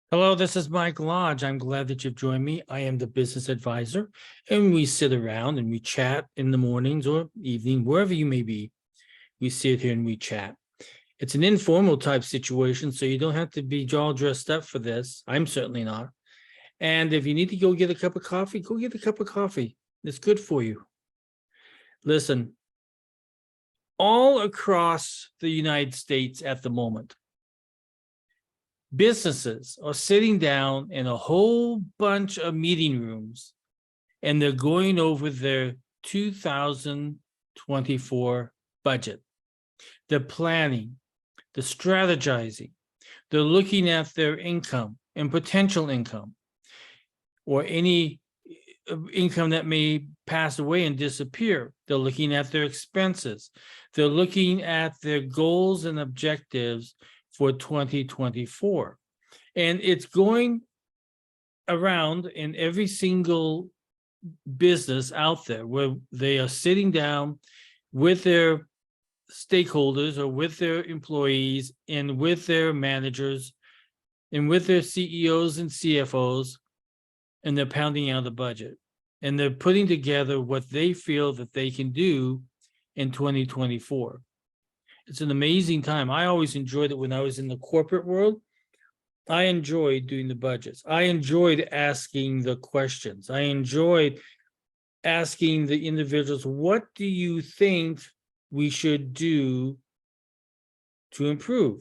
Hello, this is Mike Lodge. I'm glad that you've joined me. I am the business advisor, and we sit around and we chat in the mornings or evening, wherever you may be. We sit here and we chat. It's an informal type situation, so you don't have to be all dressed up for this. I'm certainly not. And if you need to go get a cup of coffee, go get a cup of coffee. It's good for you. Listen, all across the United States at the moment, businesses are sitting down in a whole bunch of meeting rooms and they're going over their 2024 budget. They're planning, they're strategizing, they're looking at their income and potential income or any income that may pass away and disappear. They're looking at their expenses. They're looking at their goals and objectives for 2024. And it's going around in every single business out there where they are sitting down with their stakeholders or with their employees and with their managers and with their CEOs and CFOs, and they're pounding out the budget. And they're putting together what they feel that they can do in 2024. It's an amazing time. I always enjoyed it when I was in the corporate world. I enjoyed doing the budgets. I enjoyed asking the questions. I enjoyed asking the individuals, what do you think we should do to improve?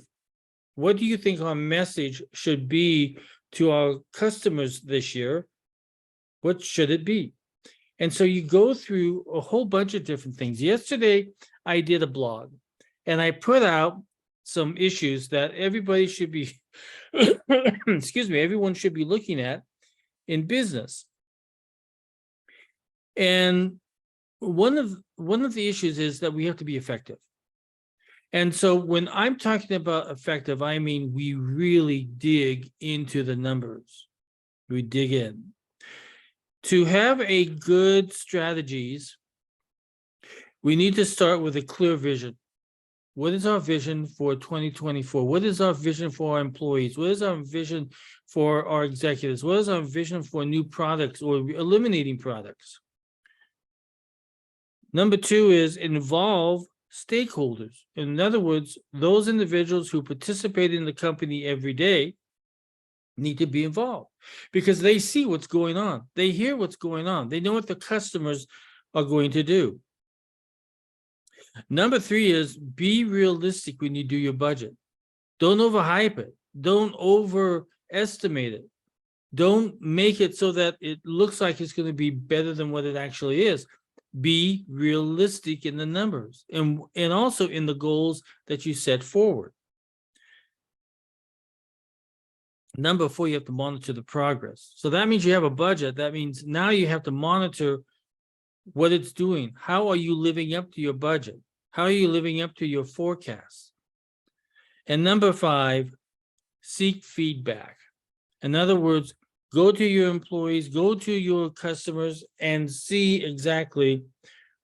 What do you think our message should be to our customers this year? What should it be? And so you go through a whole bunch of different things. Yesterday, I did a blog and I put out some issues that everybody should be, excuse me, everyone should be looking at in business. And one of the issues is that we have to be effective. And so when I'm talking about effective, I mean we really dig into the numbers. We dig in. To have a good strategies, we need to start with a clear vision. What is our vision for 2024? What is our vision for our employees? What is our vision for our executives? What is our vision for new products or eliminating products? Number two is involve stakeholders. In other words, those individuals who participate in the company every day need to be involved because they see what's going on. They hear what's going on. They know what the customers are going to do. Number three is be realistic when you do your budget. Don't overhype it. Don't overestimate it. Don't make it so that it looks like it's going to be better than what it actually is. Be realistic in the numbers and also in the goals that you set forward. Number four, you have to monitor the progress. So that means you have a budget. That means now you have to monitor what it's doing. How are you living up to your budget? How are you living up to your forecasts? And number five, seek feedback. In other words, go to your employees, go to your customers and see exactly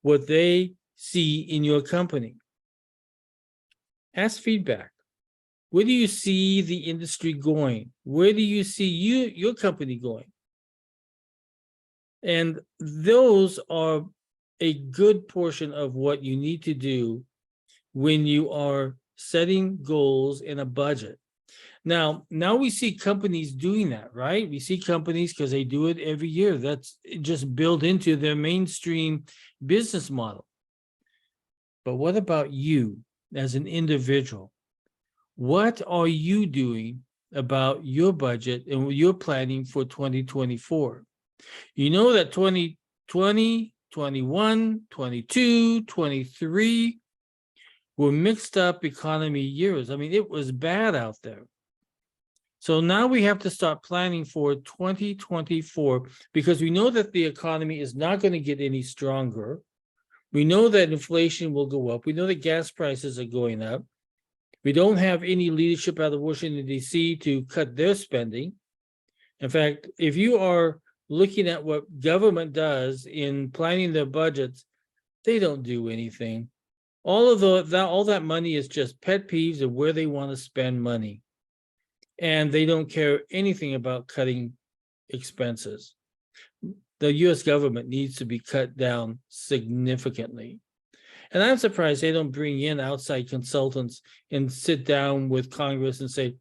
what they see in your company. Ask feedback. Where do you see the industry going? Where do you see your company going? And those are a good portion of what you need to do when you are setting goals in a budget. Now we see companies doing that, right? We see companies because they do it every year. That's just built into their mainstream business model. But what about you as an individual? What are you doing about your budget and your planning for 2024? You know that 2020, 21, 22, 23 were mixed up economy years. I mean, it was bad out there. So now we have to start planning for 2024 because we know that the economy is not going to get any stronger. We know that inflation will go up. We know that gas prices are going up. We don't have any leadership out of Washington, D.C. to cut their spending. In fact, if you are looking at what government does in planning their budgets, they don't do anything. All that money is just pet peeves of where they want to spend money. and they don't care anything about cutting expenses. The US government needs to be cut down significantly. And I'm surprised they don't bring in outside consultants and sit down with Congress and say,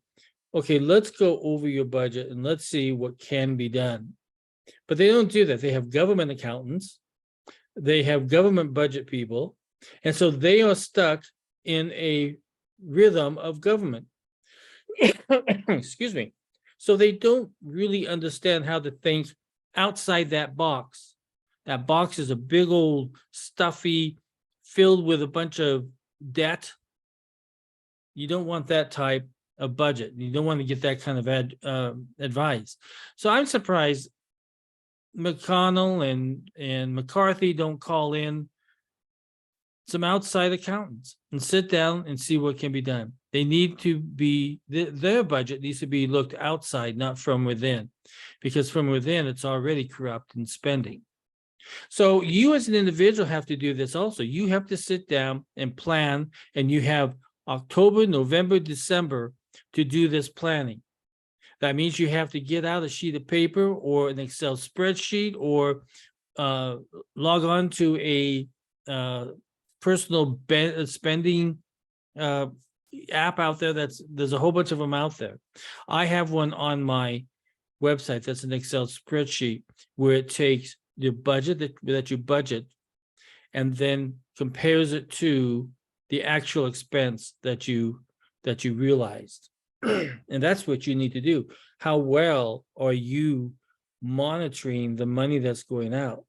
okay, let's go over your budget and let's see what can be done. But they don't do that. They have government accountants, they have government budget people, and so they are stuck in a rhythm of government. Excuse me. So they don't really understand how to think outside that box. That box is a big old stuffy, filled with a bunch of debt. You don't want that type of budget. You don't want to get that kind of advice. So I'm surprised McConnell and McCarthy don't call in some outside accountants and sit down and see what can be done. They need to be, their budget needs to be looked outside, not from within, because from within it's already corrupt in spending. So you as an individual have to do this also. You have to sit down and plan, and you have October, November, December to do this planning. That means you have to get out a sheet of paper or an Excel spreadsheet, or log on to a personal spending app out there. There's a whole bunch of them out there. I have one on my website that's an Excel spreadsheet where it takes the budget that you budget and then compares it to the actual expense that you realized. And that's what you need to do. How well are you monitoring the money that's going out?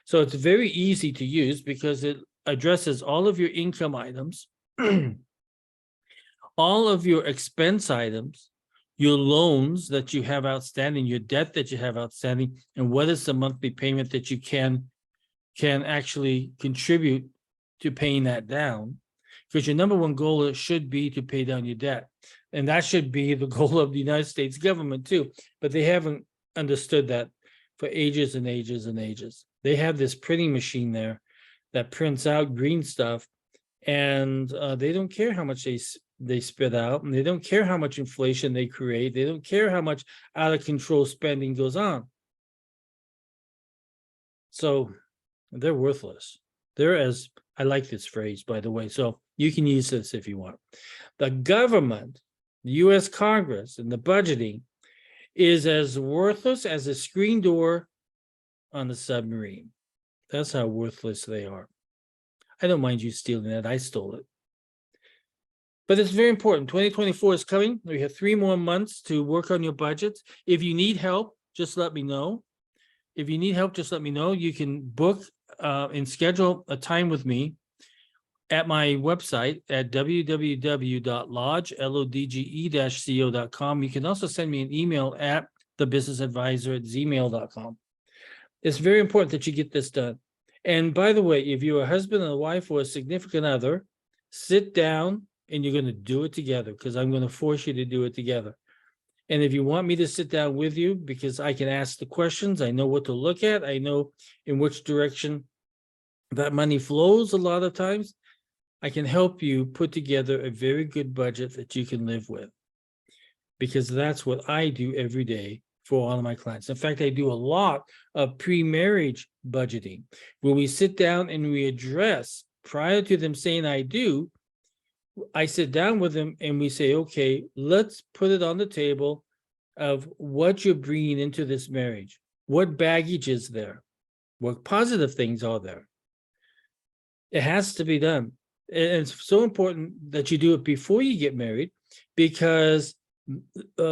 So it's very easy to use because it addresses all of your income items, all of your expense items, your loans that you have outstanding, your debt that you have outstanding, and what is the monthly payment that you can actually contribute to paying that down. Because your number one goal should be to pay down your debt. And that should be the goal of the United States government too. But they haven't understood that for ages and ages and ages. They have this printing machine there that prints out green stuff, and they don't care how much they spit out, and they don't care how much inflation they create. They don't care how much out of control spending goes on. So they're worthless. They're, as I like this phrase, by the way, so you can use this if you want. The government, the US Congress, and the budgeting is as worthless as a screen door on the submarine. That's how worthless they are. I don't mind you stealing it. I stole it. But it's very important. 2024 is coming. We have 3 more months to work on your budgets. If you need help, just let me know. If you need help, just let me know. You can book and schedule a time with me at my website at www.lodge.co.com. You can also send me an email at thebusinessadvisor@gmail.com. It's very important that you get this done. And by the way, if you're a husband and a wife or a significant other, sit down and you're going to do it together, because I'm going to force you to do it together. And if you want me to sit down with you, because I can ask the questions, I know what to look at, I know in which direction that money flows a lot of times, I can help you put together a very good budget that you can live with. Because that's what I do every day for all of my clients. In fact, I do a lot of pre-marriage budgeting, where we sit down and we address, prior to them saying I sit down with them and we say, okay, let's put it on the table of what you're bringing into this marriage. What baggage is there? What positive things are there? It has to be done. And it's so important that you do it before you get married, because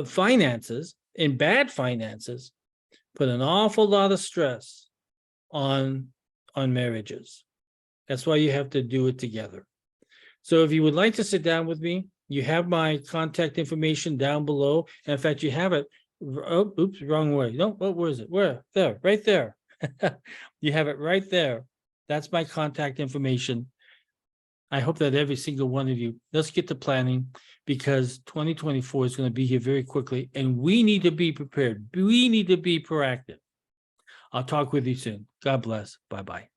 finances and bad finances put an awful lot of stress on marriages. That's why you have to do it together. So if you would like to sit down with me, you have my contact information down below. And in fact, you have it. Oh, oops, wrong way. No, where is it? Where? There, right there. You have it right there. That's my contact information. I hope that every single one of you, let's get to planning, because 2024 is going to be here very quickly, and we need to be prepared. We need to be proactive. I'll talk with you soon. God bless. Bye-bye.